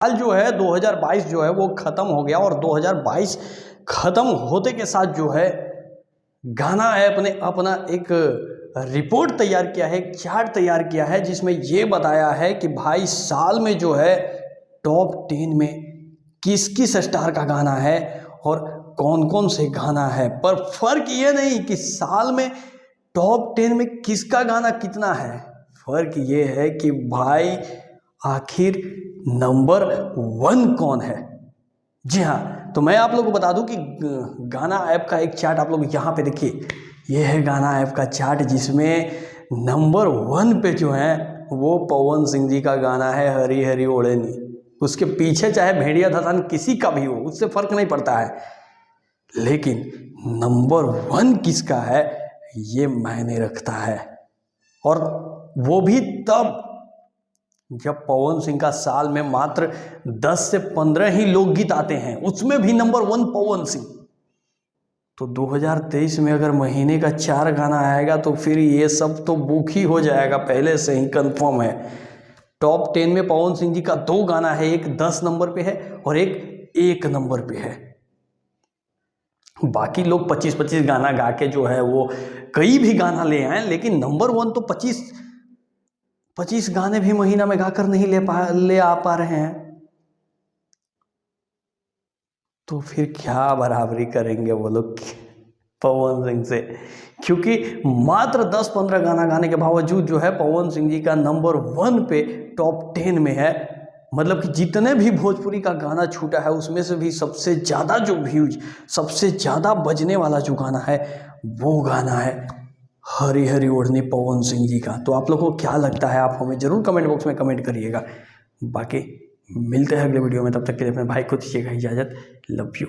साल जो है 2022 जो है वो ख़त्म हो गया और 2022 ख़त्म होते के साथ जो है गाना ऐप ने अपना एक रिपोर्ट तैयार किया है, एक चार्ट तैयार किया है जिसमें ये बताया है कि भाई साल में जो है टॉप 10 में किस किस स्टार का गाना है और कौन कौन से गाना है। पर फर्क ये नहीं कि साल में टॉप 10 में किसका गाना कितना है, फर्क ये है कि भाई आखिर नंबर 1 कौन है। जी हाँ, तो मैं आप लोगों को बता दूं कि गाना ऐप का एक चार्ट आप लोग यहाँ पे देखिए, ये है गाना ऐप का चार्ट जिसमें नंबर 1 पे जो है वो पवन सिंह जी का गाना है हरी हरी ओढ़नी। उसके पीछे चाहे भेड़िया धसान किसी का भी हो, उससे फर्क नहीं पड़ता है, लेकिन नंबर 1 किसका है ये मायने रखता है। और वो भी तब जब पवन सिंह का साल में मात्र 10 से 15 ही लोकगीत आते हैं, उसमें भी नंबर 1 पवन सिंह। तो 2023 में अगर महीने का 4 गाना आएगा तो फिर ये सब तो बुक ही हो जाएगा, पहले से ही कंफर्म है। टॉप 10 में पवन सिंह जी का 2 गाना है, एक 10 नंबर पे है और एक 1 नंबर पे है। बाकी लोग 25-25 गाना गा के जो है वो कई भी गाना ले आए, लेकिन नंबर 1 तो 25 गाने भी महीना में गाकर नहीं ले आ पा रहे हैं। तो फिर क्या बराबरी करेंगे वो लोग पवन सिंह से, क्योंकि मात्र 10-15 गाना गाने के बावजूद जो है पवन सिंह जी का नंबर 1 पे टॉप 10 में है। मतलब कि जितने भी भोजपुरी का गाना छूटा है उसमें से भी सबसे ज़्यादा जो व्यूज, सबसे ज़्यादा बजने वाला जो गाना है वो गाना है हरी हरी ओढ़नी पवन सिंह जी का। तो आप लोगों को क्या लगता है, आप हमें ज़रूर कमेंट बॉक्स में कमेंट करिएगा। बाकी मिलते हैं अगले वीडियो में, तब तक के लिए अपने भाई को दीजिएगा इजाज़त। Love you.